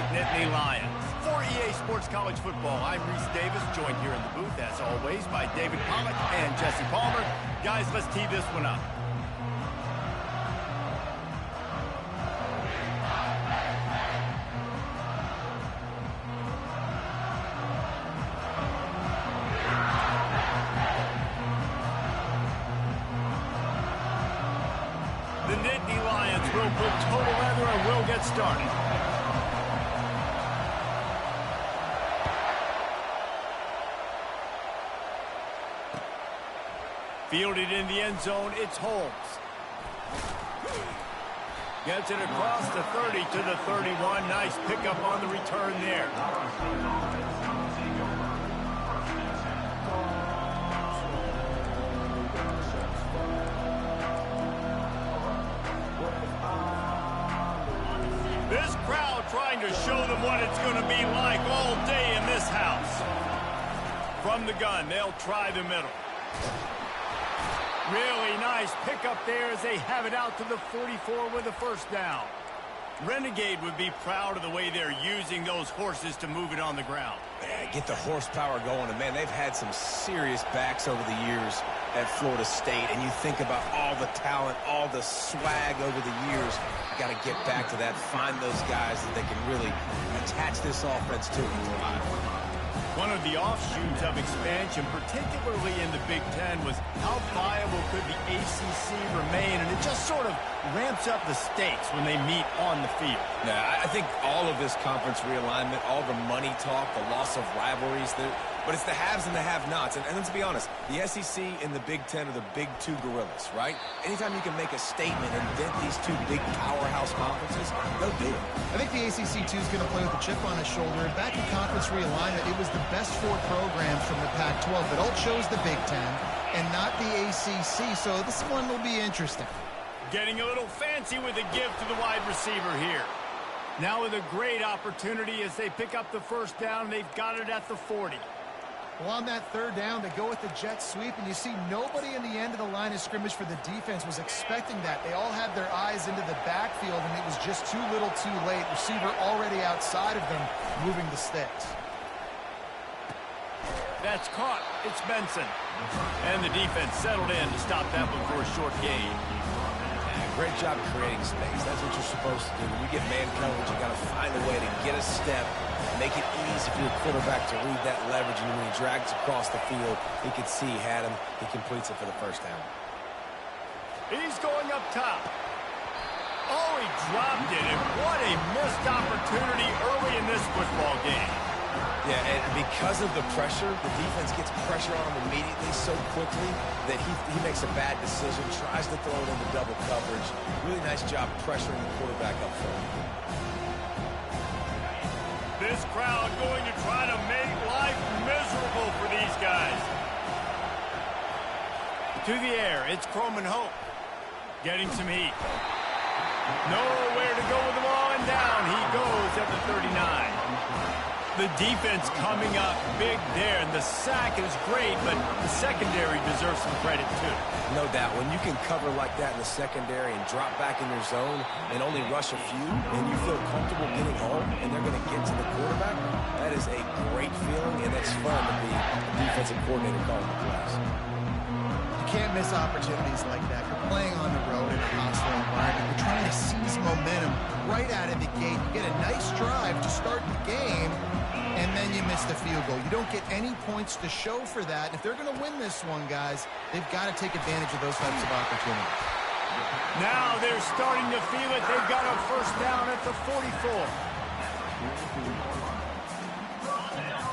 Nittany Lions. For EA Sports College Football, I'm Reese Davis, joined here in the booth, as always, by David Pollock and Jesse Palmer. Guys, let's tee this one up. The Nittany Lions will put total leather and will get started. Fielded in the end zone, it's Holmes. Gets it across the 30 to the 31. Nice pickup on the return there. This crowd trying to show them what it's going to be like all day in this house. From the gun, they'll try the middle. Really nice pickup there as they have it out to the 44 with a first down. Renegade would be proud of the way they're using those horses to move it on the ground. Yeah, get the horsepower going. And, man, they've had some serious backs over the years at Florida State. And you think about all the talent, all the swag over the years. You got to get back to that, find those guys that they can really attach this offense to and drive. One of the offshoots of expansion, particularly in the Big Ten, was how viable could the ACC remain, and it just sort of ramps up the stakes when they meet on the field. Yeah, I think all of this conference realignment, all the money talk, the loss of rivalries, but it's the haves and the have-nots. And let's be honest, the SEC and the Big Ten are the big two gorillas, right? Anytime you can make a statement and dent these two big powerhouse conferences, they'll do it. I think the ACC, too, is going to play with a chip on his shoulder. And back in conference realignment, it was the best four programs from the Pac-12 that all chose the Big Ten and not the ACC. So this one will be interesting. Getting a little fancy with a give to the wide receiver here. Now with a great opportunity as they pick up the first down. They've got it at the 40. Well, on that third down, they go with the jet sweep, and you see nobody in the end of the line of scrimmage for the defense was expecting that. They all had their eyes into the backfield, and it was just too little too late. Receiver already outside of them, moving the sticks. That's caught. It's Benson. And the defense settled in to stop that one for a short gain. Great job creating space. That's what you're supposed to do. When you get man coverage, you got to find a way to get a step, make it easy for your quarterback to read that leverage. And when he drags across the field, he can see he had him. He completes it for the first down. He's going up top. Oh, he dropped it. And what a missed opportunity early in this football game. Yeah, and because of the pressure, the defense gets pressure on him immediately so quickly that he makes a bad decision, tries to throw it into double coverage. Really nice job pressuring the quarterback up front. This crowd going to try to make life miserable for these guys. To the air, it's Croman Hope. Getting some heat. Nowhere to go with the ball, and down he goes at the 39. The defense coming up big there, and the sack is great, but the secondary deserves some credit too. No doubt. When you can cover like that in the secondary and drop back in your zone and only rush a few, and you feel comfortable getting home, and they're going to get to the quarterback, that is a great feeling, and it's fun to be a defensive coordinator calling the plays. You can't miss opportunities like that. You're playing on the road in a hostile environment. You're trying to seize momentum right out of the gate. You get a nice drive to start the game, and then you miss the field goal. You don't get any points to show for that. If they're going to win this one, guys, they've got to take advantage of those types of opportunities. Now they're starting to feel it. They've got a first down at the 44.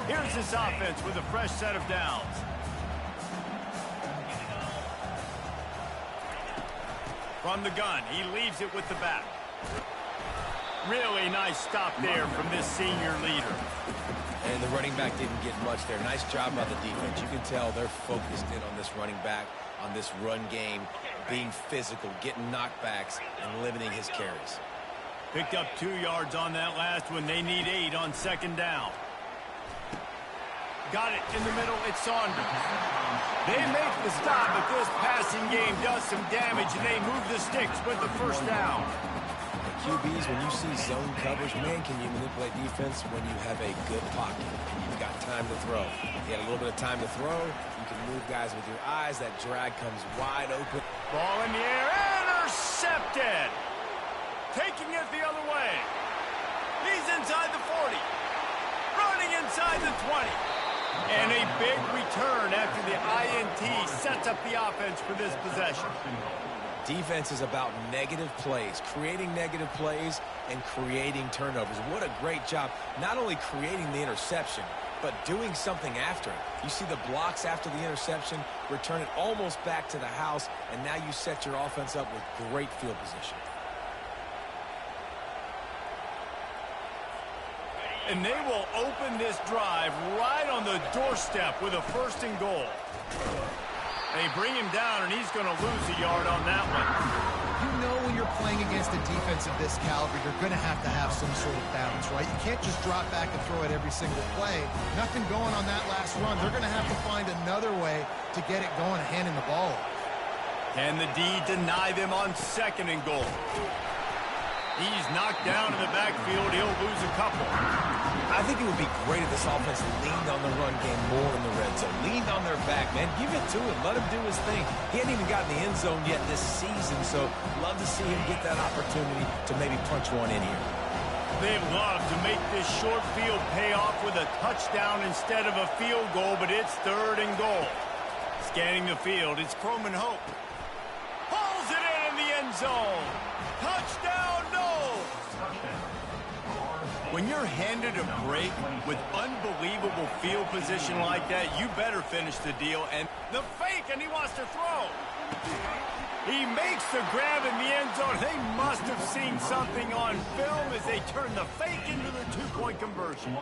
Here's this offense with a fresh set of downs. From the gun, he leaves it with the back. Really nice stop there from this senior leader. And the running back didn't get much there. Nice job by the defense. You can tell they're focused in on this running back, on this run game, being physical, getting knockbacks, and limiting his carries. Picked up 2 yards on that last one. They need 8 on second down. Got it in the middle. It's Saunders. They make the stop, but this passing game does some damage, and they move the sticks with the first down. QBs, when you see zone coverage, man, can you manipulate defense when you have a good pocket and you've got time to throw. You had a little bit of time to throw. You can move guys with your eyes. That drag comes wide open. Ball in the air, intercepted. Taking it the other way. He's inside the 40. Running inside the 20. And a big return after the INT sets up the offense for this possession. Defense is about negative plays, creating negative plays and creating turnovers. What a great job, not only creating the interception, but doing something after it. You see the blocks after the interception, return it almost back to the house, and now you set your offense up with great field position. And they will open this drive right on the doorstep with a 1st and goal. They bring him down, and he's going to lose a yard on that one. You know when you're playing against a defense of this caliber, you're going to have some sort of balance, right? You can't just drop back and throw it every single play. Nothing going on that last run. They're going to have to find another way to get it going, handing the ball off. Can the D deny them on 2nd and goal? He's knocked down in the backfield. He'll lose a couple. I think it would be great if this offense leaned on the run game more in the red zone. Leaned on their back, man. Give it to him. Let him do his thing. He hadn't even gotten the end zone yet this season, so love to see him get that opportunity to maybe punch one in here. They'd love to make this short field pay off with a touchdown instead of a field goal, but it's 3rd and goal. Scanning the field, it's Croman Hope. Pulls it in the end zone. Touchdown, no! When you're handed a break with unbelievable field position like that, you better finish the deal. And the fake, and he wants to throw. He makes the grab in the end zone. They must have seen something on film as they turn the fake into the 2-point conversion.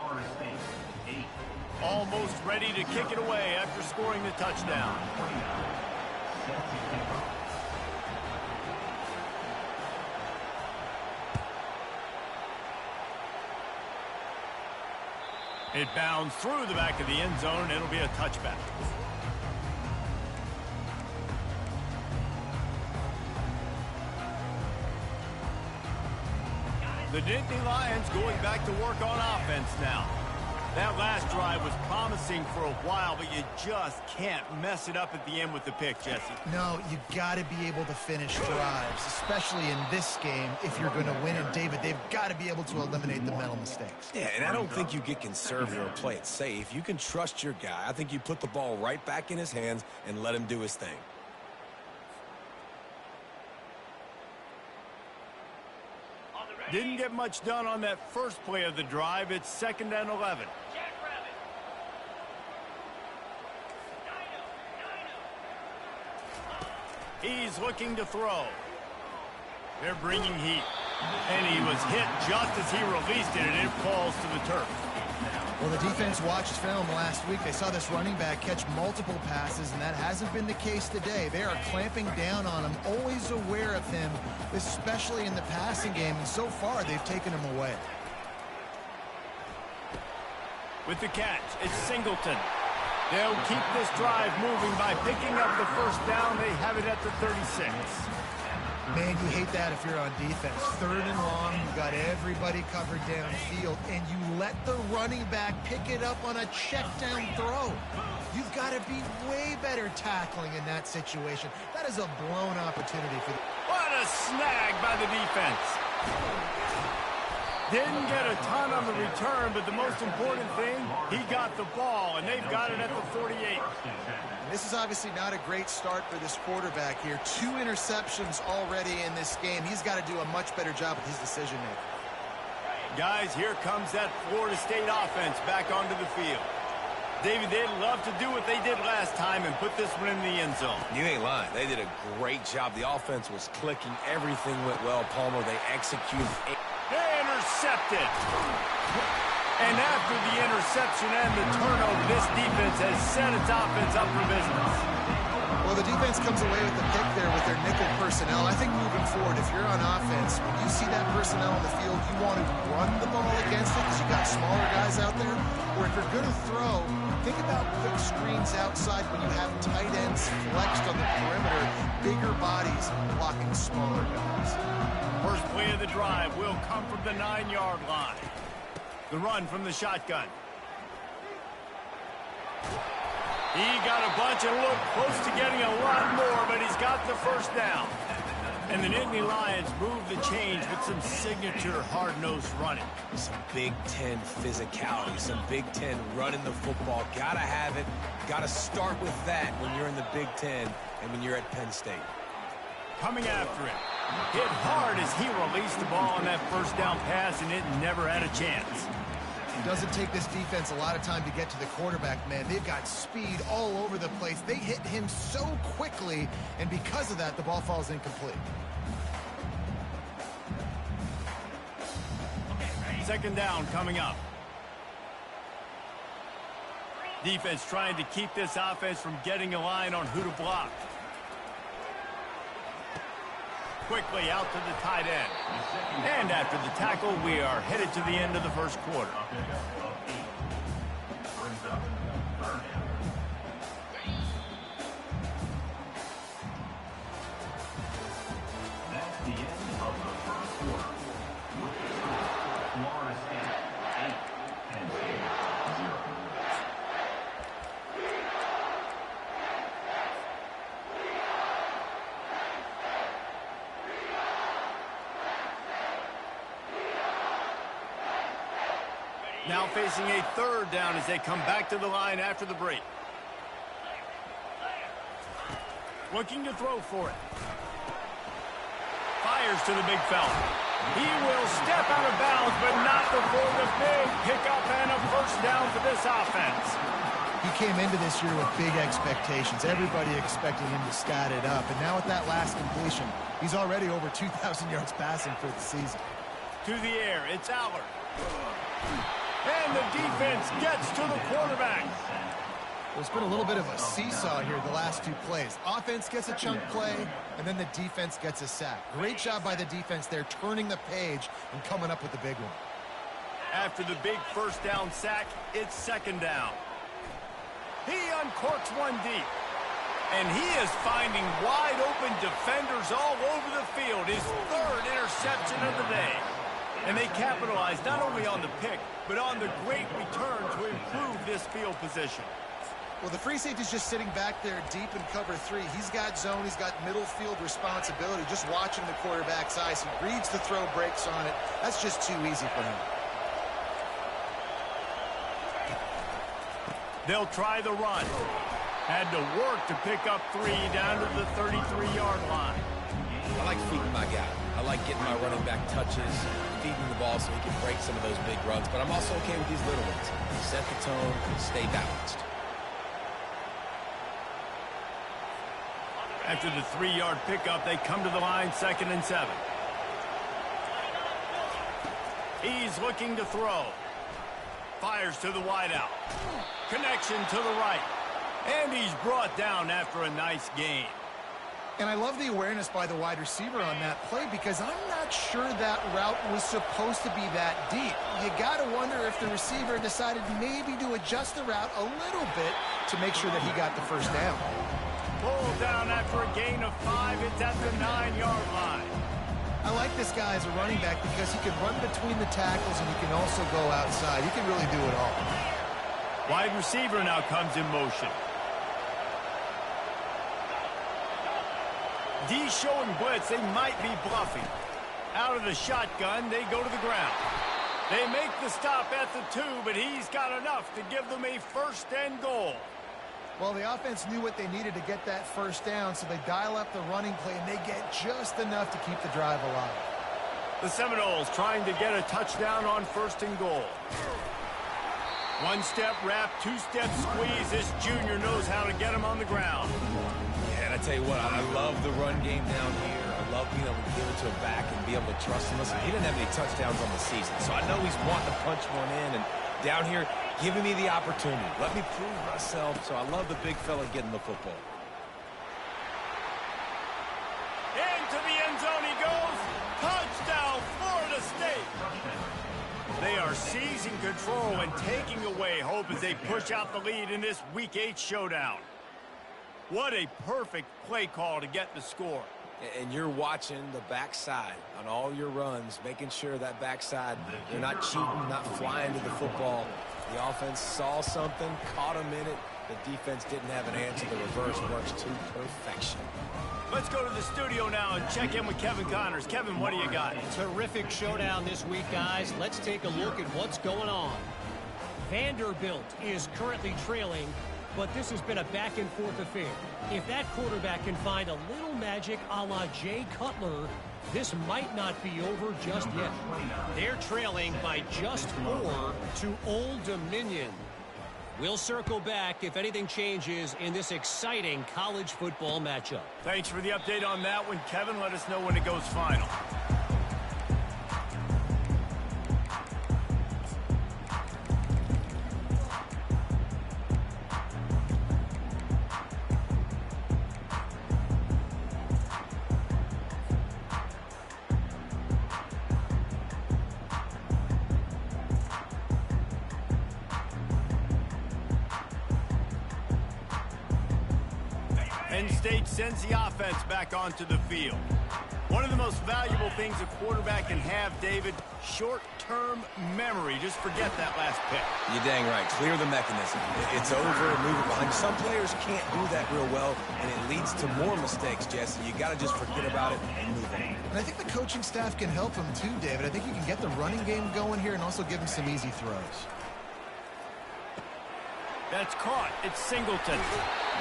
Almost ready to kick it away after scoring the touchdown. It bounds through the back of the end zone, and it'll be a touchback. The Nittany Lions going back to work on offense now. That last drive was promising for a while, but you just can't mess it up at the end with the pick, Jesse. No, you got to be able to finish drives, especially in this game if you're going to win. And, David, they've got to be able to eliminate the mental mistakes. Yeah, and I don't think you get conservative or play it safe. You can trust your guy. I think you put the ball right back in his hands and let him do his thing. Didn't get much done on that first play of the drive. It's 2nd and 11. He's looking to throw. They're bringing heat. And he was hit just as he released it, and it falls to the turf. Well, the defense watched film last week. They saw this running back catch multiple passes, and that hasn't been the case today. They are clamping down on him, always aware of him, especially in the passing game, and so far they've taken him away. With the catch, it's Singleton. They'll keep this drive moving by picking up the 1st down. They have it at the 36. Man, you hate that if you're on defense. 3rd and long, you got everybody covered downfield, and you let the running back pick it up on a check down throw. You've got to be way better tackling in that situation. That is a blown opportunity for them. What a snag by the defense. Didn't get a ton on the return, but the most important thing, he got the ball, and they've got it at the 48. This is obviously not a great start for this quarterback here. 2 interceptions already in this game. He's got to do a much better job with his decision-making. Guys, here comes that Florida State offense back onto the field. David, they'd love to do what they did last time and put this one in the end zone. You ain't lying. They did a great job. The offense was clicking. Everything went well, Palmer. They executed. They intercepted. And after the interception and the turnover, this defense has set its offense up for business. Well, the defense comes away with the pick there with their nickel personnel. I think moving forward, if you're on offense, when you see that personnel on the field, you want to run the ball against it because you got smaller guys pass out there, or if you're going to throw, think about quick screens outside when you have tight ends flexed on the perimeter, bigger bodies blocking smaller guys. First play of the drive will come from the 9-yard line. The run from the shotgun. He got a bunch and looked close to getting a lot more, but he's got the first down. And the Nittany Lions move the change with some signature hard-nosed running. Some Big Ten physicality, some Big Ten running the football. Gotta have it. Gotta start with that when you're in the Big Ten and when you're at Penn State. Coming after him. Hit hard as he released the ball on that first down pass, and it never had a chance. It doesn't take this defense a lot of time to get to the quarterback, man. They've got speed all over the place. They hit him so quickly, and because of that, the ball falls incomplete. Second down coming up. Defense trying to keep this offense from getting a line on who to block. Quickly out to the tight end. And after the tackle, we are headed to the end of the first quarter. That's the end of the first quarter. With the score, Florida State 8, Penn State 0. Now facing a third down as they come back to the line after the break. Looking to throw for it. Fires to the big fella. He will step out of bounds, but not before the big pickup and a first down for this offense. He came into this year with big expectations. Everybody expecting him to stat it up. And now with that last completion, he's already over 2,000 yards passing for the season. To the air, it's Allard. And the defense gets to the quarterback. There's been a little bit of a seesaw here the last two plays. Offense gets a chunk play, and then the defense gets a sack. Great job by the defense there, turning the page and coming up with the big one. After the big first down sack, it's second down. He uncorks one deep. And he is finding wide open defenders all over the field. His third interception of the day. And they capitalize not only on the pick, but on the great return to improve this field position. Well, the free safety's just sitting back there deep in cover three. He's got zone. He's got middle field responsibility. Just watching the quarterback's eyes. He reads the throw, breaks on it. That's just too easy for him. They'll try the run. Had to work to pick up 3 down to the 33-yard line. I like feeding my guy. I like getting my running back touches, feeding the ball so he can break some of those big runs. But I'm also okay with these little ones. Set the tone, stay balanced. After the 3-yard pickup, they come to the line, 2nd and 7. He's looking to throw. Fires to the wideout. Connection to the right. And he's brought down after a nice gain. And I love the awareness by the wide receiver on that play because I'm not sure that route was supposed to be that deep. You got to wonder if the receiver decided maybe to adjust the route a little bit to make sure that he got the first down. Pulled down after a gain of 5. It's at the 9-yard line. I like this guy as a running back because he can run between the tackles and he can also go outside. He can really do it all. Wide receiver now comes in motion. D showing blitz. They might be bluffing. Out of the shotgun, they go to the ground. They make the stop at the 2, but he's got enough to give them a 1st and goal. Well, the offense knew what they needed to get that first down, so they dial up the running play, and they get just enough to keep the drive alive. The Seminoles trying to get a touchdown on 1st and goal. 1-step wrap, 2-step squeeze. This junior knows how to get him on the ground. Yeah, and I tell you what, I love the run game down here. I love being able to give it to a back and be able to trust him. Listen, he didn't have any touchdowns on the season, so I know he's wanting to punch one in, and down here, giving me the opportunity. Let me prove myself, so I love the big fella getting the football. Into the end zone he goes. Touchdown, Florida State. They are seizing losing control and taking away hope as they push out the lead in this Week 8 showdown. What a perfect play call to get the score. And you're watching the backside on all your runs, making sure that backside, they're not cheating, not flying to the football. The offense saw something, caught them in it. The defense didn't have an answer. The reverse works to perfection. Let's go to the studio now and check in with Kevin Connors. Kevin, what do you got? Terrific showdown this week, guys. Let's take a look at what's going on. Vanderbilt is currently trailing, but this has been a back-and-forth affair. If that quarterback can find a little magic a la Jay Cutler, this might not be over just yet. They're trailing by just 4 to Old Dominion. We'll circle back if anything changes in this exciting college football matchup. Thanks for the update on that one, Kevin. Let us know when it goes final. Penn State sends the offense back onto the field. One of the most valuable things a quarterback can have, David, short-term memory. Just forget that last pick. You're dang right. Clear the mechanism. It's over, move it behind. Some players can't do that real well, and it leads to more mistakes, Jesse. You got to just forget about it and move on. And I think the coaching staff can help him too, David. I think you can get the running game going here and also give him some easy throws. That's caught. It's Singleton.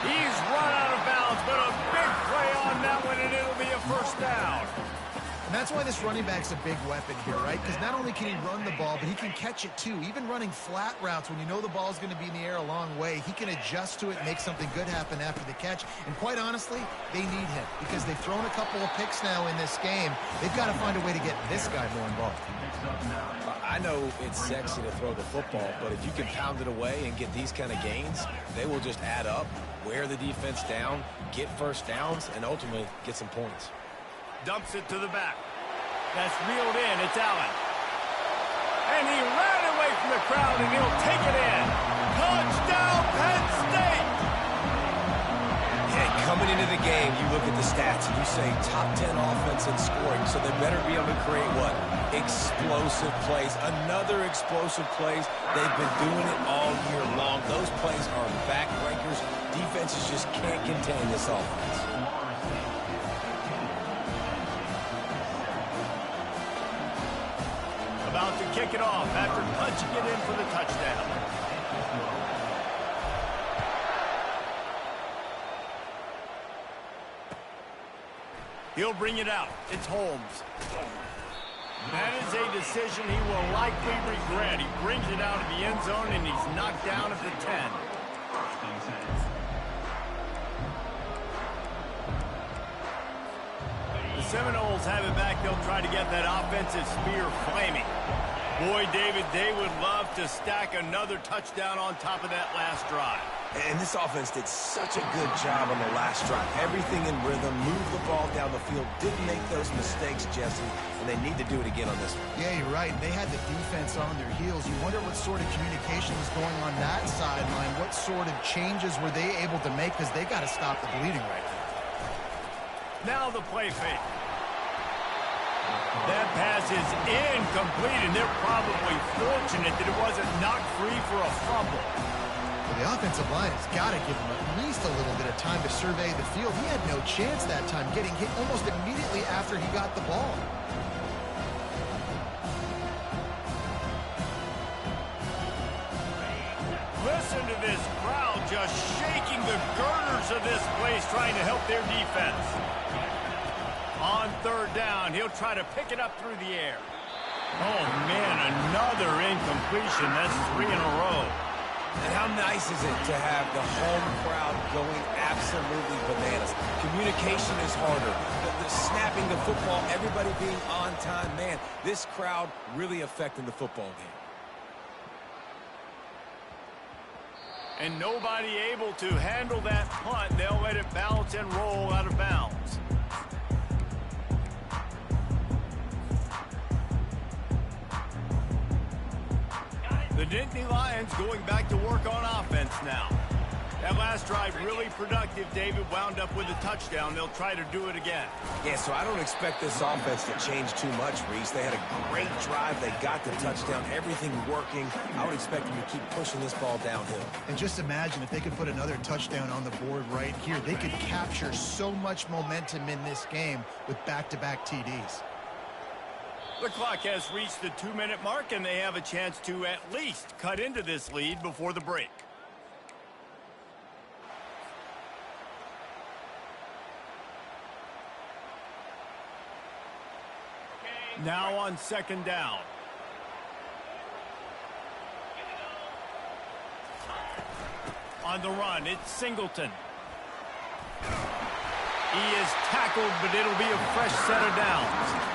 He's run out of bounds, but a big play on that one, and it'll be a first down. And that's why this running back's a big weapon here, right? Because not only can he run the ball, but he can catch it too. Even running flat routes when you know the ball's going to be in the air a long way, he can adjust to it and make something good happen after the catch. And quite honestly, they need him because they've thrown a couple of picks now in this game. They've got to find a way to get this guy more involved. I know it's sexy to throw the football, but if you can pound it away and get these kind of gains, they will just add up, wear the defense down, get first downs, and ultimately get some points. Dumps it to the back. That's reeled in. It's Allen. And he ran away from the crowd, and he'll take it in. Touchdown, Penn State! Yeah, coming into the game, you look at the stats, and you say top 10 offense in scoring, so they better be able to create what? Explosive plays. Another explosive plays. They've been doing it all year long. Those plays are backbreakers. Defenses just can't contain this offense. About to kick it off after punching it in for the touchdown. He'll bring it out. It's Holmes. That is a decision he will likely regret. He brings it out of the end zone, and he's knocked down at the 10. The Seminoles have it back. They'll try to get that offensive spear flaming. Boy, David, they would love to stack another touchdown on top of that last drive. And this offense did such a good job on the last drive. Everything in rhythm, moved the ball down the field, didn't make those mistakes, Jesse, and they need to do it again on this one. Yeah, you're right. They had the defense on their heels. You wonder what sort of communication was going on that sideline. What sort of changes were they able to make because they got to stop the bleeding right now. Now the play fake. That pass is incomplete, and they're probably fortunate that it wasn't knocked free for a fumble. Well, the offensive line has got to give him at least a little bit of time to survey the field. He had no chance that time, getting hit almost immediately after he got the ball. Listen to this crowd just shaking the girders of this place, trying to help their defense. On third down, he'll try to pick it up through the air. Oh, man, another incompletion. That's 3 in a row. And how nice is it to have the home crowd going absolutely bananas? Communication is harder. The snapping the football, everybody being on time. Man, this crowd really affecting the football game. And nobody able to handle that punt. They'll let it bounce and roll out of bounds. The Nittany Lions going back to work on offense now. That last drive really productive. David wound up with a touchdown. They'll try to do it again. Yeah, so I don't expect this offense to change too much, Reese. They had a great drive. They got the touchdown. Everything working. I would expect them to keep pushing this ball downhill. And just imagine if they could put another touchdown on the board right here. They could capture so much momentum in this game with back-to-back TDs. The clock has reached the 2-minute mark, and they have a chance to at least cut into this lead before the break. Now on second down. On the run, it's Singleton. He is tackled, but it'll be a fresh set of downs.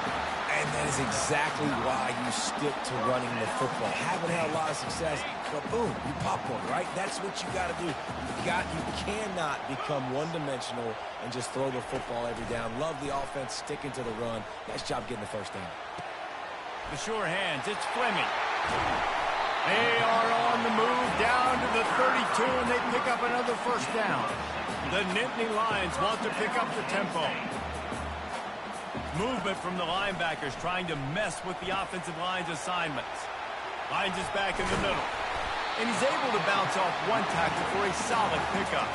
And that is exactly why you stick to running the football. Haven't had a lot of success, but boom, you pop one, right? That's what you got to do. You cannot become one-dimensional and just throw the football every down. Love the offense, sticking to the run. Nice job getting the first down. The sure hands, it's Fleming. They are on the move down to the 32, and they pick up another first down. The Nittany Lions want to pick up the tempo. Movement from the linebackers trying to mess with the offensive line's assignments. Lions is back in the middle. And he's able to bounce off one tackle for a solid pickup.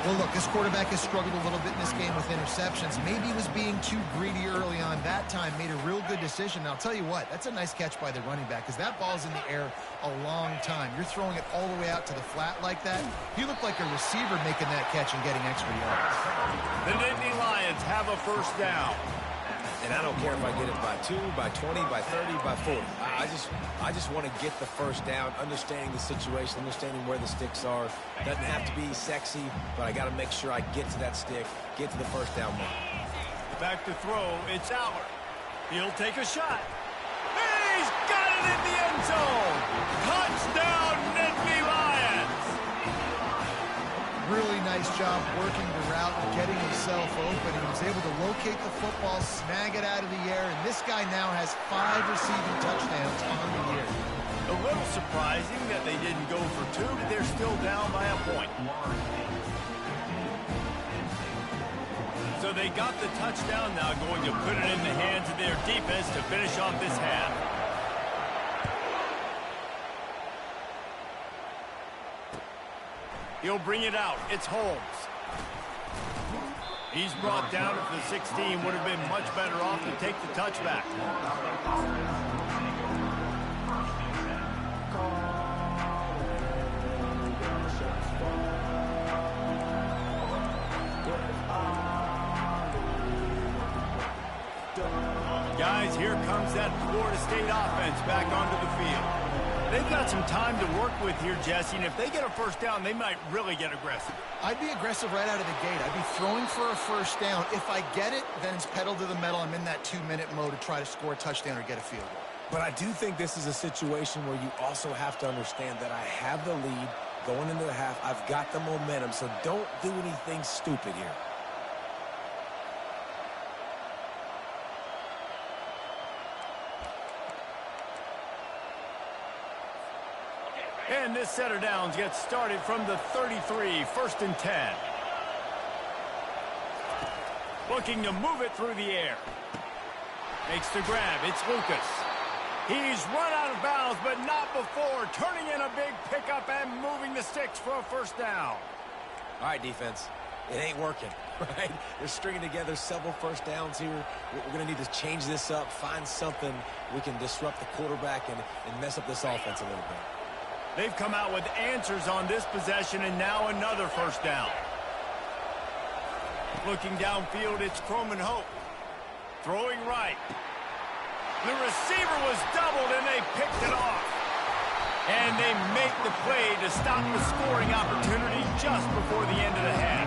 Well, look, this quarterback has struggled a little bit in this game with interceptions. Maybe he was being too greedy early on. That time made a real good decision. Now, I'll tell you what, that's a nice catch by the running back because that ball's in the air a long time. You're throwing it all the way out to the flat like that. He looked like a receiver making that catch and getting extra yards. The Nittany Lions have a first down. And I don't care if I get it by 2, by 20, by 30, by 40. I just want to get the first down, understanding the situation, understanding where the sticks are. Doesn't have to be sexy, but I got to make sure I get to that stick, get to the first down mark. Back to throw, it's Allard. He'll take a shot. He's got it in the end zone. Touchdown, Nittany Lions. Really nice job working the route and getting himself open. He was able to locate the football, snag it out of the air, and this guy now has 5 receiving touchdowns on the year. A little surprising that they didn't go for 2, but they're still down by a point. So they got the touchdown, now going to put it in the hands of their defense to finish off this half. He'll bring it out. It's Holmes. He's brought down at the 16. Would have been much better off to take the touchback. Guys, here comes that Florida State offense back onto the field. They've got some time to work with here, Jesse, and if they get a first down, they might really get aggressive. I'd be aggressive right out of the gate. I'd be throwing for a first down. If I get it, then it's pedal to the metal. I'm in that 2-minute mode to try to score a touchdown or get a field goal. But I do think this is a situation where you also have to understand that I have the lead going into the half. I've got the momentum, so don't do anything stupid here. And this set of downs gets started from the 33, 1st and 10. Looking to move it through the air. Makes the grab. It's Lucas. He's run out of bounds, but not before. Turning in a big pickup and moving the sticks for a first down. All right, defense. It ain't working, right? They're stringing together several first downs here. We're going to need to change this up, find something we can disrupt the quarterback and mess up this offense a little bit. They've come out with answers on this possession, and now another first down. Looking downfield, it's Croman Hope. Throwing right. The receiver was doubled, and they picked it off. And they make the play to stop the scoring opportunity just before the end of the half.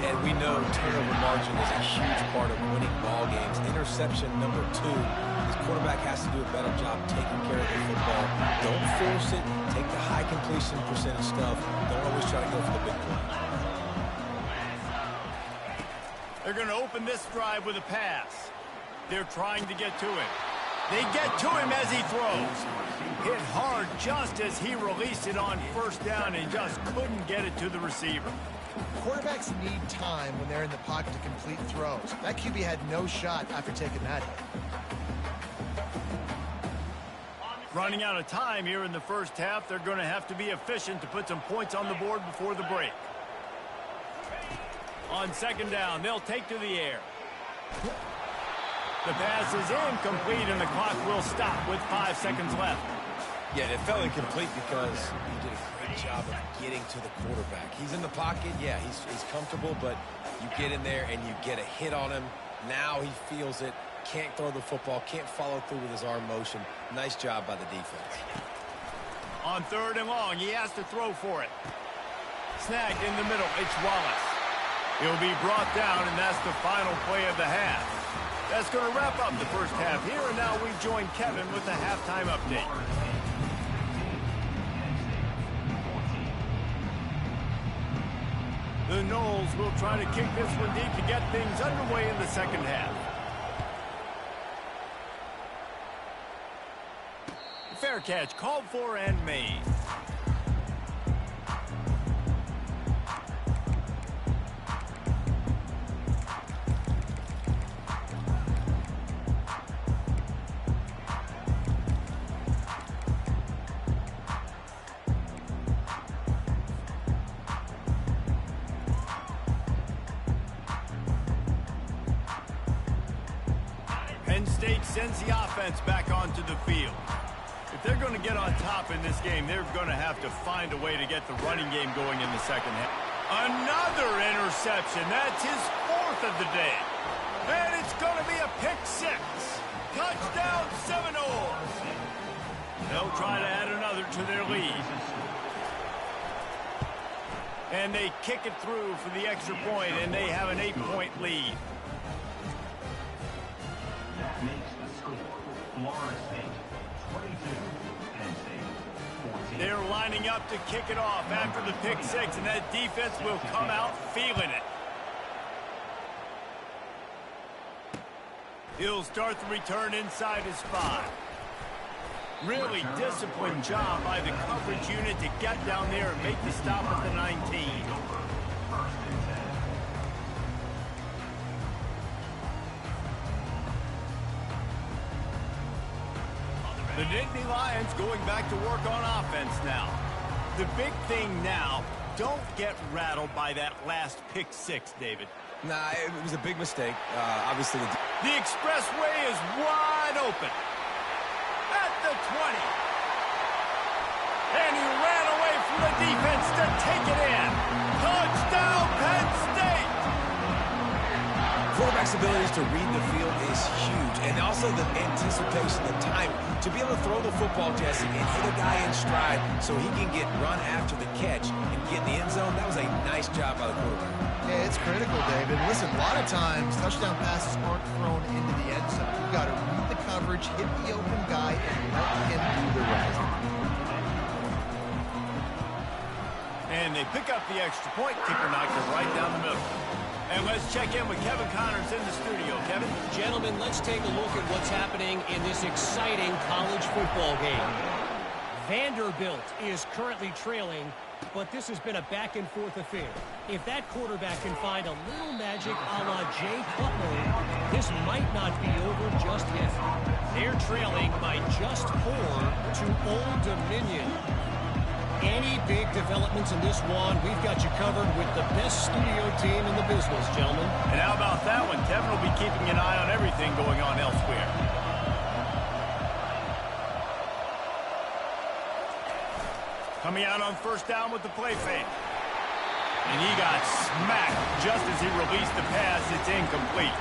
And we know turnover margin is a huge part of winning ball games. Interception number 2. This quarterback has to do a better job taking care of the football. Don't force it. Take the high completion percentage stuff. Don't always try to go for the big play. They're going to open this drive with a pass. They're trying to get to it. They get to him as he throws. Hit hard just as he released it on first down and just couldn't get it to the receiver. Quarterbacks need time when they're in the pocket to complete throws. That QB had no shot after taking that hit. Running out of time here in the first half, they're going to have to be efficient to put some points on the board before the break. On second down, they'll take to the air. The pass is incomplete, and the clock will stop with 5 seconds left. Yeah, it fell incomplete because he did a great job of getting to the quarterback. He's in the pocket. Yeah, he's comfortable, but you get in there and you get a hit on him. Now he feels it. Can't throw the football. Can't follow through with his arm motion. Nice job by the defense. On third and long, he has to throw for it. Snagged in the middle. It's Wallace. He'll be brought down, and that's the final play of the half. That's going to wrap up the first half here, and now we join Kevin with the halftime update. The Noles will try to kick this one deep to get things underway in the second half. Fair catch called for and made. Penn State sends the offense back onto the field. If they're going to get on top in this game, they're going to have to find a way to get the running game going in the second half. Another interception. That's his fourth of the day. And it's going to be a pick six. Touchdown, Seminoles. They'll try to add another to their lead. And they kick it through for the extra point, and they have an 8-point lead. That makes the score Florida State 22, Penn State 14. They're lining up to kick it off after the pick six, and that defense will come out feeling it. He'll start the return inside his 5. Really disciplined job by the coverage unit to get down there and make the stop at the 19. The Nittany Lions going back to work on offense now. The big thing now, don't get rattled by that last pick six, David. Nah, it was a big mistake. Obviously, The expressway is wide open. At the 20. And he ran away from the defense to take it in. Touchdown, Penn State! quarterback's abilities to read the field is huge, and also the anticipation, the time to be able to throw the football, Jesse, and hit a guy in stride so he can get run after the catch and get in the end zone. That was a nice job by the quarterback. Yeah, it's critical, David. Listen, a lot of times touchdown passes aren't thrown into the end zone. You've got to read the coverage, hit the open guy, and let him do the rest. And they pick up the extra point. Kicker knocked it right down the middle. And let's check in with Kevin Connors in the studio. Kevin? Gentlemen, let's take a look at what's happening in this exciting college football game. Vanderbilt is currently trailing, but this has been a back-and-forth affair. If that quarterback can find a little magic a la Jay Cutler, this might not be over just yet. They're trailing by just 4 to Old Dominion. Any big developments in this one, we've got you covered with the best studio team in the business, gentlemen. And how about that one? Kevin will be keeping an eye on everything going on elsewhere. Coming out on first down with the play fake. And he got smacked just as he released the pass. It's incomplete.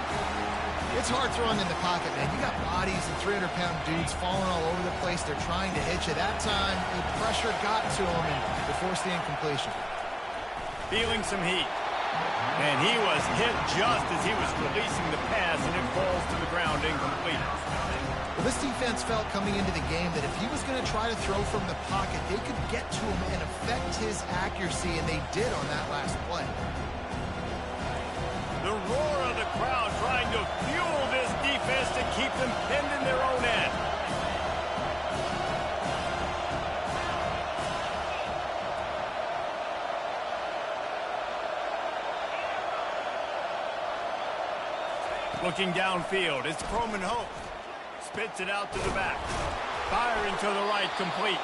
It's hard throwing in the pocket, man. You got bodies and 300-pound dudes falling all over the place. They're trying to hit you. That time, the pressure got to him, and they forced the incompletion. Feeling some heat. And he was hit just as he was releasing the pass, and it falls to the ground incomplete. Well, this defense felt coming into the game that if he was going to try to throw from the pocket, they could get to him and affect his accuracy, and they did on that last play. The roar of the crowd trying to fuel this defense. defense to keep them pinned in their own end. Looking downfield, it's Croman Hope. Spits it out to the back. Firing to the right, complete.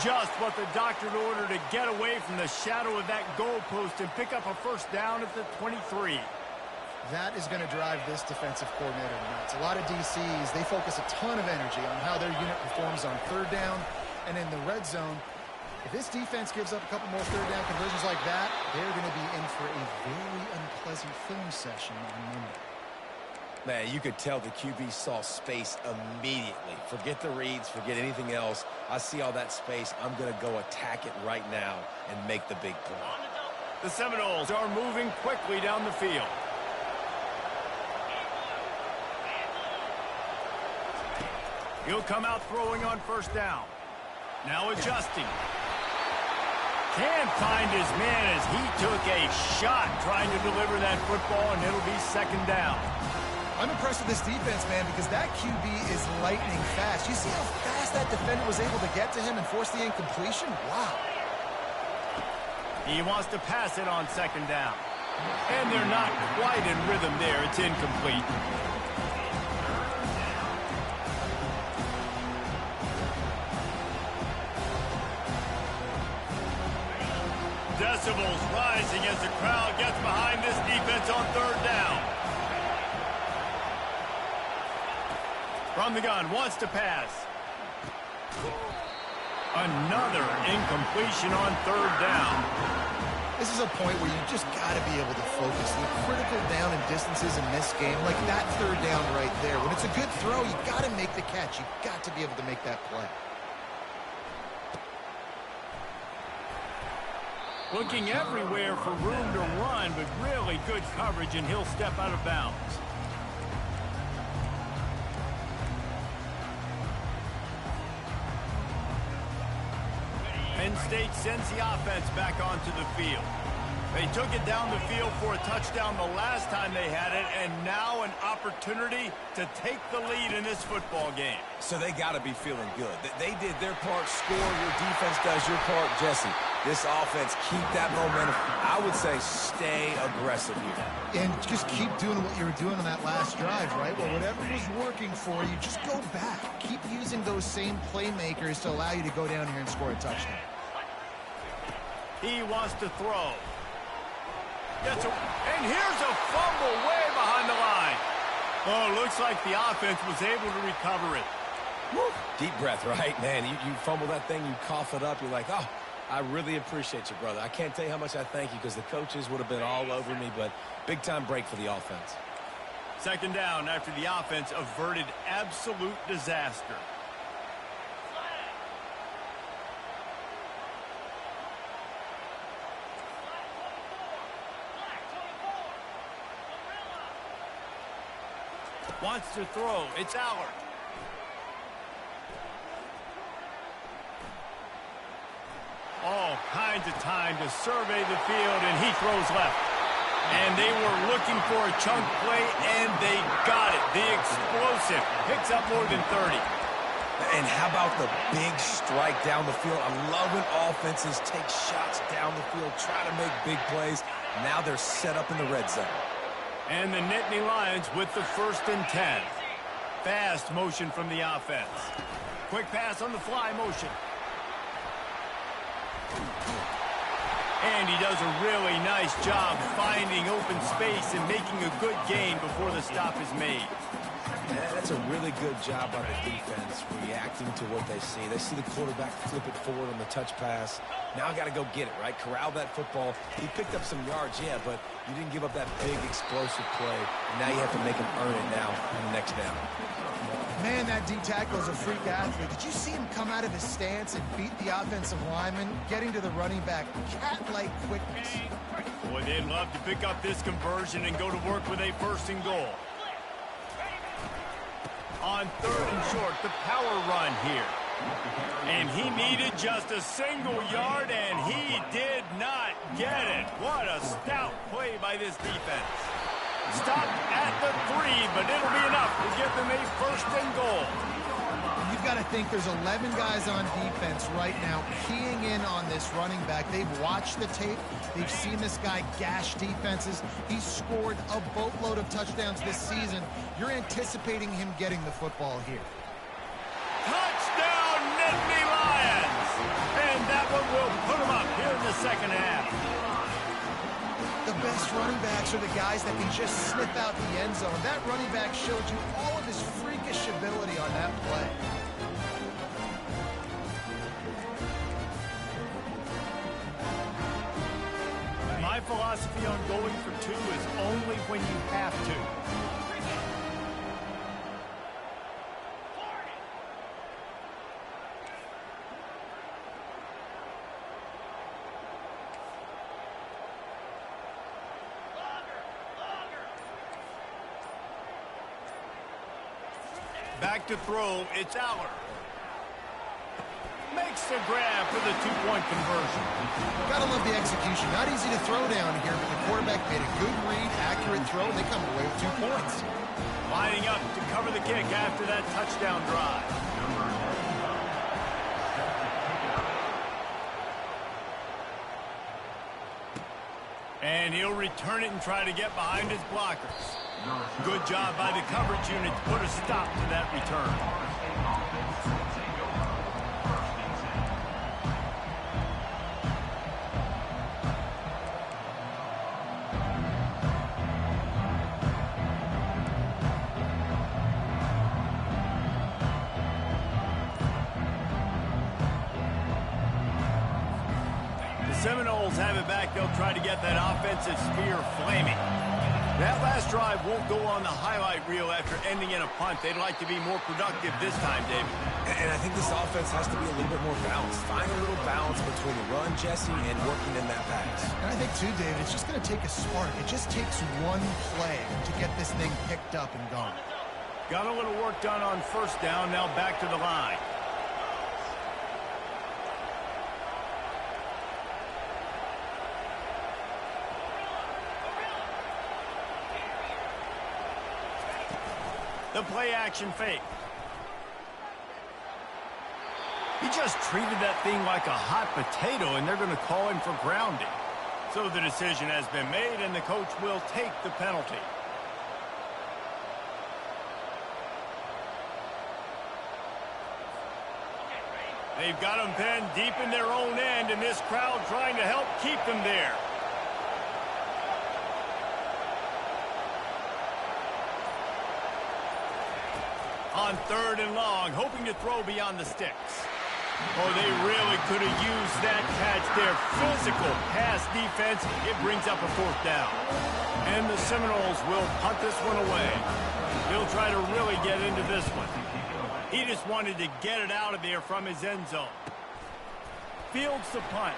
Just what the doctor ordered to get away from the shadow of that goalpost and pick up a first down at the 23. That is going to drive this defensive coordinator nuts. A lot of DCs, they focus a ton of energy on how their unit performs on third down and in the red zone. If this defense gives up a couple more third down conversions like that, they're going to be in for a very unpleasant film session on Monday. Man, you could tell the QB saw space immediately. Forget the reads, forget anything else. I see all that space. I'm going to go attack it right now and make the big play. The Seminoles are moving quickly down the field. He'll come out throwing on first down. Now adjusting. Can't find his man as he took a shot trying to deliver that football, and it'll be second down. I'm impressed with this defense, man, because that QB is lightning fast. You see how fast that defender was able to get to him and force the incompletion? Wow. He wants to pass it on second down. And they're not quite in rhythm there. It's incomplete. Decibels rising as the crowd gets behind this defense on third down. From the gun, wants to pass. Another incompletion on third down. This is a point where you just got to be able to focus. The critical down and distances in this game, like that third down right there. When it's a good throw, you got to make the catch. You got to be able to make that play. Looking everywhere for room to run, but really good coverage, and he'll step out of bounds. Penn State sends the offense back onto the field. They took it down the field for a touchdown the last time they had it, and now an opportunity to take the lead in this football game. So they got to be feeling good. They did their part, score. Your defense does your part, Jesse. This offense, keep that momentum. I would say stay aggressive here. And just keep doing what you were doing on that last drive, right? Well, whatever was working for you, just go back. Keep using those same playmakers to allow you to go down here and score a touchdown. He wants to throw. And here's a fumble way behind the line. Oh, looks like the offense was able to recover it. Woo. Deep breath, right, man? You fumble that thing, you cough it up, you're like, oh, I really appreciate you, brother. I can't tell you how much I thank you because the coaches would have been all over me, but big-time break for the offense. Second down after the offense averted absolute disaster. Wants to throw. It's Allard. All kinds of time to survey the field, and he throws left. And they were looking for a chunk play, and they got it. The explosive picks up more than 30. And how about the big strike down the field? I love when offenses take shots down the field, try to make big plays. Now they're set up in the red zone. And the Nittany Lions with the 1st and 10. Fast motion from the offense. Quick pass on the fly motion. And he does a really nice job finding open space and making a good gain before the stop is made. Yeah, that's a really good job by the defense, reacting to what they see. They see the quarterback flip it forward on the touch pass. Now I got to go get it, right? Corral that football. He picked up some yards, yeah, but you didn't give up that big explosive play. And now you have to make him earn it now on the next down. Man, that D-tackle is a freak athlete. Did you see him come out of his stance and beat the offensive lineman, getting to the running back? Cat-like quickness. Boy, they'd love to pick up this conversion and go to work with a 1st and goal. On 3rd and short, the power run here. And he needed just a single yard, and he did not get it. What a stout play by this defense. Stopped at the 3, but it'll be enough to give them a first and goal. You've got to think there's 11 guys on defense right now keying in on this running back. They've watched the tape. They've seen this guy gash defenses. He's scored a boatload of touchdowns this season. You're anticipating him getting the football here. Touchdown, Nittany Lions! And that one will put them up here in the second half. The best running backs are the guys that can just sniff out the end zone. That running back showed you all of his freakish ability on that play. My philosophy on going for 2 is only when you have to. Back to throw, it's Aller. Makes the grab for the 2-point conversion. Gotta love the execution. Not easy to throw down here, but the quarterback made a good read, accurate throw, and they come away with 2 points. Lining up to cover the kick after that touchdown drive. And he'll return it and try to get behind his blockers. Good job by the coverage unit to put a stop to that return. Seminoles have it back. They'll try to get that offensive spear flaming. That last drive won't go on the highlight reel after ending in a punt. They'd like to be more productive this time, David. And I think this offense has to be a little bit more balanced. Find a little balance between the run, Jesse, and working in that pass. And I think, too, David, it's just going to take a spark. It just takes one play to get this thing picked up and gone. Got a little work done on first down. Now back to the line. The play-action fake. He just treated that thing like a hot potato, and they're going to call him for grounding. So the decision has been made, and the coach will take the penalty. They've got them pinned deep in their own end, and this crowd trying to help keep them there. On 3rd and long, hoping to throw beyond the sticks. Oh, they really could have used that catch there. Physical pass defense. It brings up a 4th down. And the Seminoles will punt this one away. He'll try to really get into this one. He just wanted to get it out of there from his end zone. Fields the punt.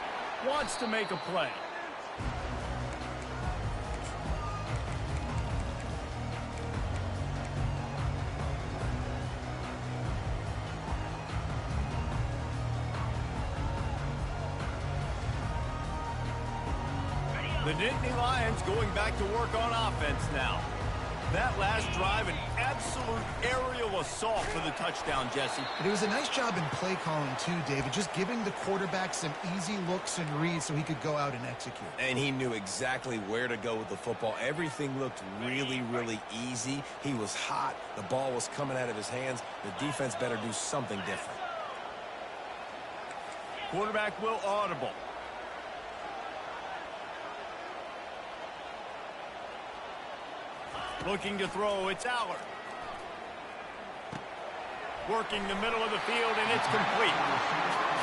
Wants to make a play. The Nittany Lions going back to work on offense now. That last drive, an absolute aerial assault for the touchdown, Jesse. But it was a nice job in play calling, too, David, just giving the quarterback some easy looks and reads so he could go out and execute. And he knew exactly where to go with the football. Everything looked really, really easy. He was hot. The ball was coming out of his hands. The defense better do something different. Quarterback will audible. Looking to throw, it's Aller. Working the middle of the field, and it's complete.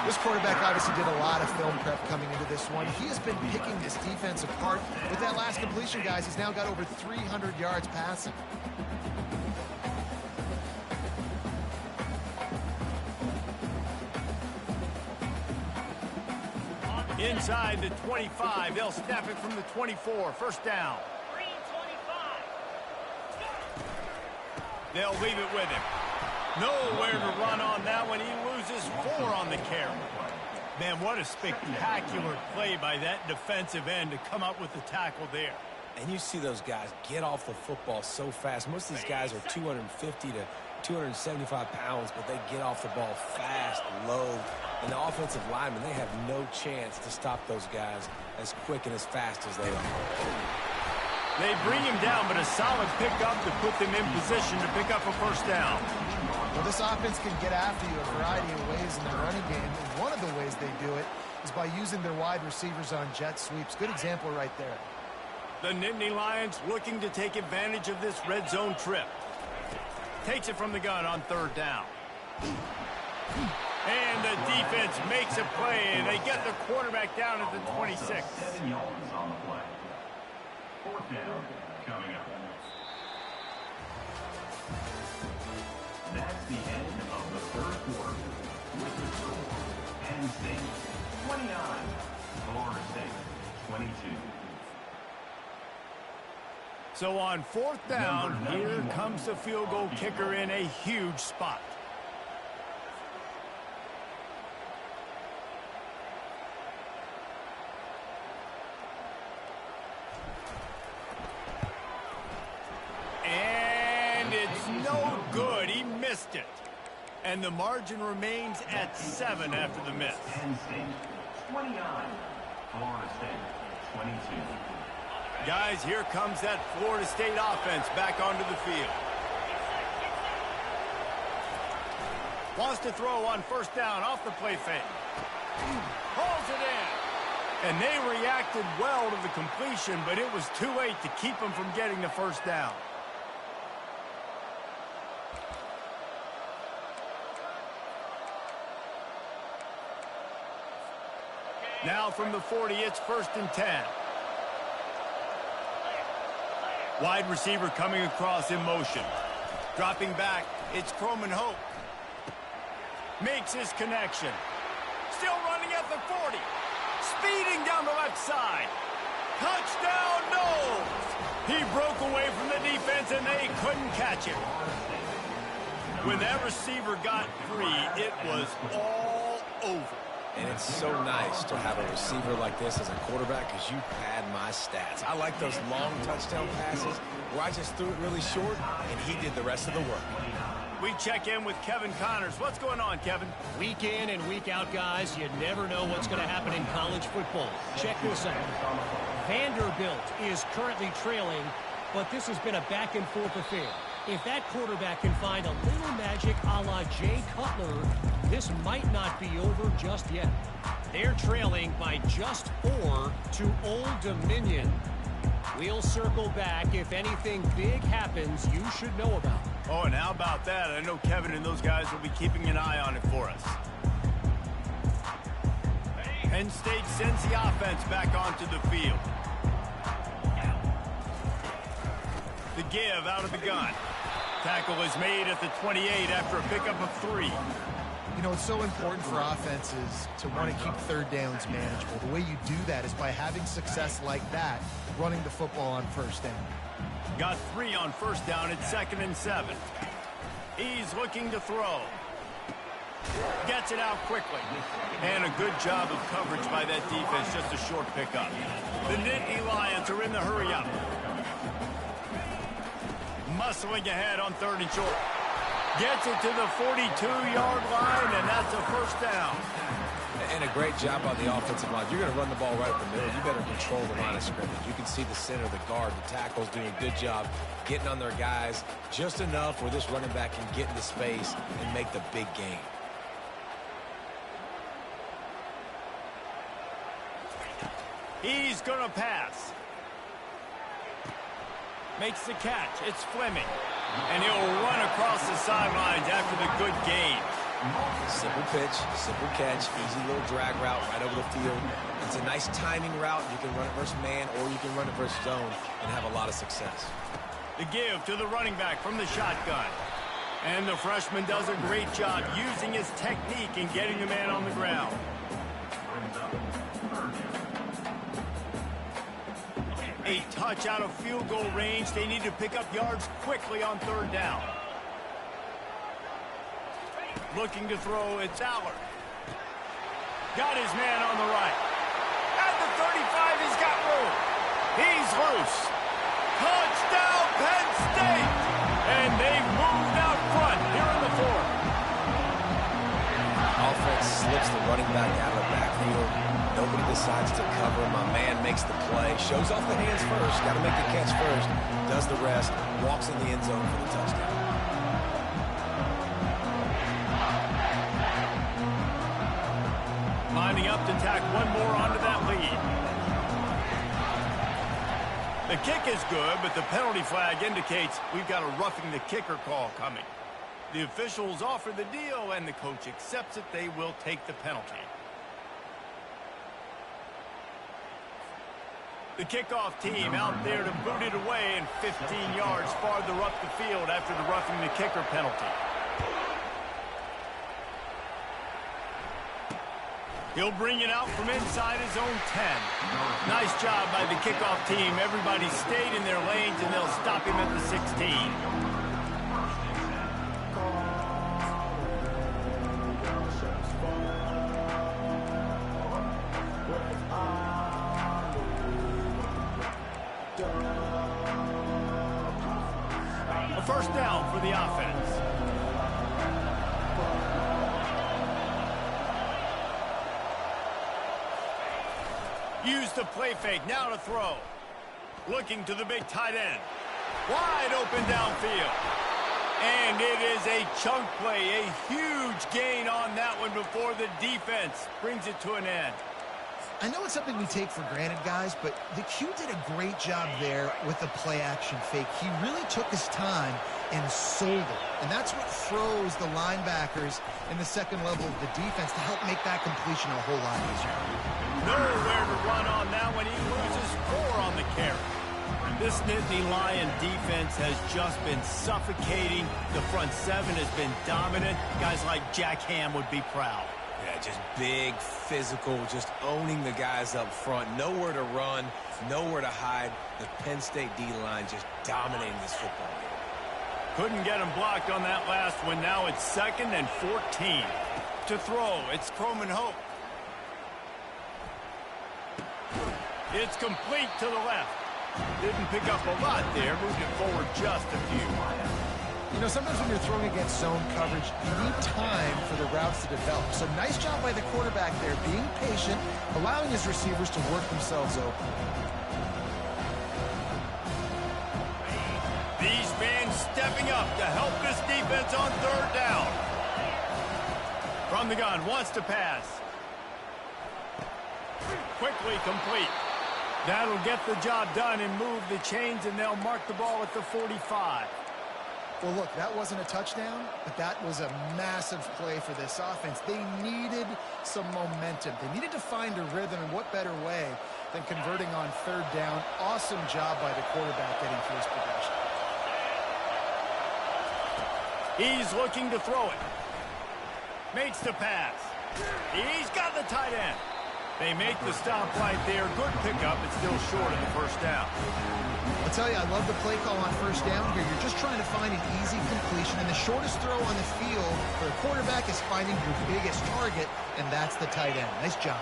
This quarterback obviously did a lot of film prep coming into this one. He has been picking this defense apart. With that last completion, guys, he's now got over 300 yards passing. Inside the 25, they'll snap it from the 24. First down. They'll leave it with him. Nowhere to run on that one. He loses 4 on the carry. Man, what a spectacular play by that defensive end to come up with the tackle there. And you see those guys get off the football so fast. Most of these guys are 250 to 275 pounds, but they get off the ball fast, low. And the offensive linemen, they have no chance to stop those guys as quick and as fast as they are. They bring him down, but a solid pickup to put them in position to pick up a first down. Well, this offense can get after you a variety of ways in the running game. And one of the ways they do it is by using their wide receivers on jet sweeps. Good example right there. The Nittany Lions looking to take advantage of this red zone trip. Takes it from the gun on third down. And the defense makes a play, and they get the quarterback down at the 26. 7 yards on the play. Fourth down coming up. That's the end of the third quarter. With the score, Penn State 29, Florida State 22. So on fourth down, here comes the field goal kicker in a huge spot. And it's no good. He missed it. And the margin remains at 7 after the miss. Penn State 29, Florida State 22. Guys, here comes that Florida State offense back onto the field. Wants to throw on first down off the play fake. Hauls it in. And they reacted well to the completion, but it was too late to keep them from getting the first down. Now from the 40, it's 1st and 10. Wide receiver coming across in motion. Dropping back, it's Croman Hope. Makes his connection. Still running at the 40. Speeding down the left side. Touchdown, no! He broke away from the defense and they couldn't catch him. When that receiver got free, it was all over. And it's so nice to have a receiver like this as a quarterback because you pad my stats. I like those long touchdown passes where I just threw it really short and he did the rest of the work. We check in with Kevin Connors. What's going on, Kevin? Week in and week out, guys, you never know what's going to happen in college football. Check this out. Vanderbilt is currently trailing, but this has been a back-and-forth affair. If that quarterback can find a little magic a la Jay Cutler, this might not be over just yet. They're trailing by just 4 to Old Dominion. We'll circle back if anything big happens you should know about. Oh, and how about that? I know Kevin and those guys will be keeping an eye on it for us. Penn State sends the offense back onto the field. The give out of the gun. Tackle is made at the 28 after a pickup of 3. You know, it's so important for offenses to want to keep third downs manageable. The way you do that is by having success like that, running the football on first down. Got 3 on first down at 2nd and 7. He's looking to throw. Gets it out quickly. And a good job of coverage by that defense, just a short pickup. The Nittany Lions are in the hurry-up. Muscling ahead on 3rd and short. Gets it to the 42-yard line, and that's a first down. And a great job on the offensive line. You're going to run the ball right up the middle. You better control the line of scrimmage. You can see the center, the guard, the tackles doing a good job getting on their guys just enough where this running back can get into space and make the big game. He's going to pass. Makes the catch. It's Fleming. And he'll run across the sidelines after the good gain. Simple pitch, simple catch, easy little drag route right over the field. It's a nice timing route. You can run it versus man or you can run it versus zone and have a lot of success. The give to the running back from the shotgun. And the freshman does a great job using his technique and getting the man on the ground. A touch out of field goal range. They need to pick up yards quickly on 3rd down. Looking to throw, it's Allard. Got his man on the right. At the 35, he's got room. He's loose. Touchdown, Penn State! And they've moved out front here in the fourth. Offense slips the running back out of the backfield. Nobody decides to cover. My man makes the play. Shows off the hands first. Got to make the catch first. Does the rest. Walks in the end zone for the touchdown. Lining up to tack one more onto that lead. The kick is good, but the penalty flag indicates we've got a roughing the kicker call coming. The officials offer the deal, and the coach accepts it. They will take the penalty. The kickoff team out there to boot it away and 15 yards farther up the field after the roughing the kicker penalty. He'll bring it out from inside his own 10. Nice job by the kickoff team. Everybody stayed in their lanes, and they'll stop him at the 16. A first down for the offense. Use the play fake, now to throw. Looking to the big tight end. Wide open downfield. And it is a chunk play, a huge gain on that one before the defense brings it to an end. I know it's something we take for granted, guys, but the Q did a great job there with the play-action fake. He really took his time and sold it. And that's what froze the linebackers in the second level of the defense to help make that completion a whole lot easier. Nowhere to run on that one. He loses 4 on the carry. This Nittany Lion defense has just been suffocating. The front 7 has been dominant. Guys like Jack Ham would be proud. Yeah, just big, physical, just owning the guys up front. Nowhere to run, nowhere to hide. The Penn State D-line just dominating this football game. Couldn't get him blocked on that last one. Now it's 2nd and 14. To throw, it's Croman Hope. It's complete to the left. Didn't pick up a lot there. Moved it forward just a few. You know, sometimes when you're throwing against zone coverage, you need time for the routes to develop. So nice job by the quarterback there, being patient, allowing his receivers to work themselves open. These fans stepping up to help this defense on 3rd down. From the gun, wants to pass. Quickly complete. That'll get the job done and move the chains, and they'll mark the ball at the 45. Well, look, that wasn't a touchdown, but that was a massive play for this offense. They needed some momentum. They needed to find a rhythm, and what better way than converting on 3rd down. Awesome job by the quarterback getting through his progression. He's looking to throw it. Makes the pass. He's got the tight end. They make the stop right there. Good pickup. It's still short of the first down. I'll tell you, I love the play call on 1st down here. You're just trying to find an easy completion, and the shortest throw on the field for the quarterback is finding your biggest target, and that's the tight end. Nice job.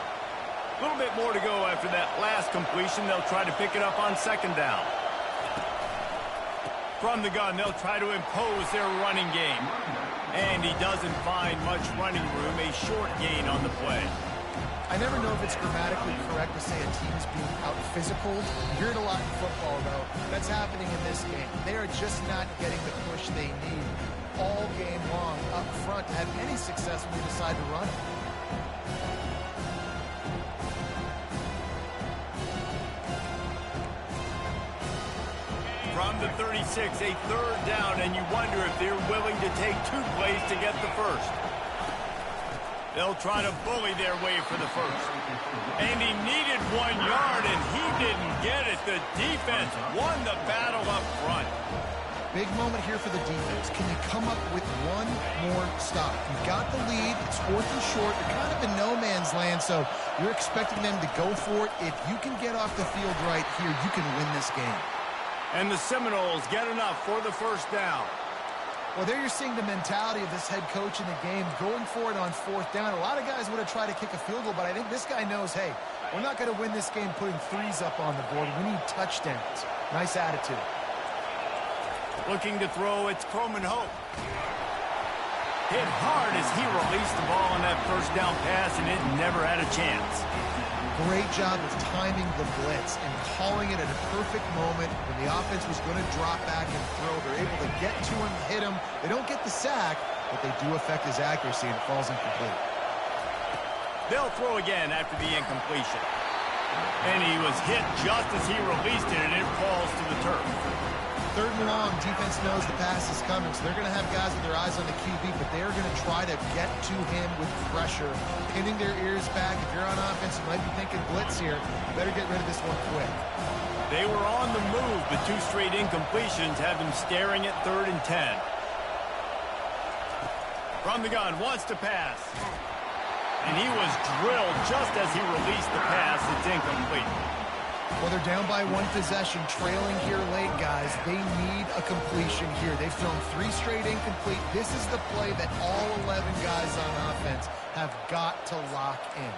A little bit more to go after that last completion. They'll try to pick it up on 2nd down. From the gun, they'll try to impose their running game. And he doesn't find much running room. A short gain on the play. I never know if it's grammatically correct to say a team is being out-physical. You hear it a lot in football, though. That's happening in this game. They are just not getting the push they need all game long up front to have any success when they decide to run it. From the 36, a 3rd down, and you wonder if they're willing to take 2 plays to get the first. They'll try to bully their way for the first. And he needed 1 yard, and he didn't get it. The defense won the battle up front. Big moment here for the defense. Can you come up with one more stop? You've got the lead. It's 4th and short. You're kind of in no man's land, so you're expecting them to go for it. If you can get off the field right here, you can win this game. And the Seminoles get enough for the first down. Well, there you're seeing the mentality of this head coach in the game, going for it on fourth down. A lot of guys would have tried to kick a field goal, but I think this guy knows, hey, we're not going to win this game putting threes up on the board. We need touchdowns. Nice attitude. Looking to throw, it's Croman Hope. Hit hard as he released the ball on that first down pass, and it never had a chance. Great job of timing the blitz and calling it at a perfect moment when the offense was going to drop back and throw. They're able to get to him, hit him. They don't get the sack, but they do affect his accuracy, and it falls incomplete. They'll throw again after the incompletion. And he was hit just as he released it, and it falls to the turf. Third and long, defense knows the pass is coming, so they're going to have guys with their eyes on the QB, but they're going to try to get to him with pressure, pinning their ears back. If you're on offense, you might be thinking blitz here. You better get rid of this one quick. They were on the move, but 2 straight incompletions have them staring at 3rd and 10. From the gun, wants to pass. And he was drilled just as he released the pass. It's incomplete. Well, they're down by 1 possession, trailing here late, guys. They need a completion here. They've thrown 3 straight incomplete. This is the play that all 11 guys on offense have got to lock in.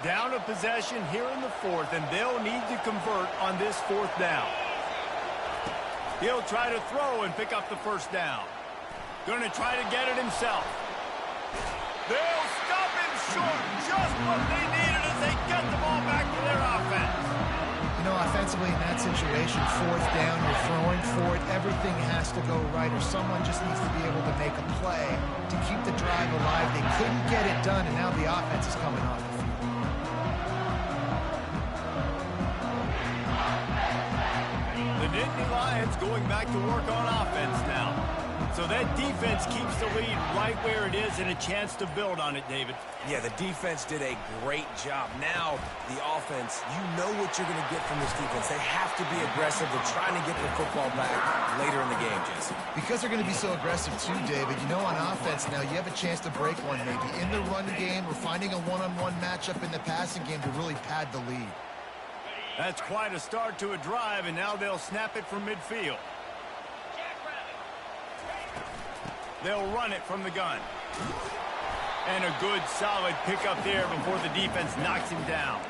Down a possession here in the 4th, and they'll need to convert on this 4th down. He'll try to throw and pick up the first down. Going to try to get it himself. They'll stop him short. Just what they needed as they get the ball back to their offense. You know, offensively in that situation, 4th down, you're throwing for it. Everything has to go right, or someone just needs to be able to make a play to keep the drive alive. They couldn't get it done, and now the offense is coming off the field. The Nittany Lions going back to work on offense now. So that defense keeps the lead right where it is and a chance to build on it, David. Yeah, the defense did a great job. Now, the offense, you know what you're going to get from this defense. They have to be aggressive. They're trying to get the football back later in the game, Jesse. Because they're going to be so aggressive too, David, you know on offense now you have a chance to break one maybe in the run game or finding a one-on-one matchup in the passing game to really pad the lead. That's quite a start to a drive, and now they'll snap it from midfield. They'll run it from the gun. And a good, solid pickup there before the defense knocks him down.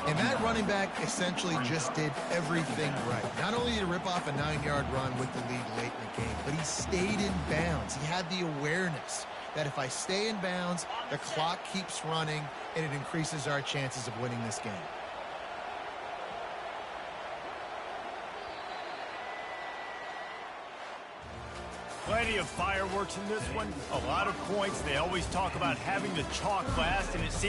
And that running back essentially just did everything right. Not only did he rip off a 9-yard run with the lead late in the game, but he stayed in bounds. He had the awareness that if I stay in bounds, the clock keeps running, and it increases our chances of winning this game. Plenty of fireworks in this one. A lot of points. They always talk about having the chalk last, and it seems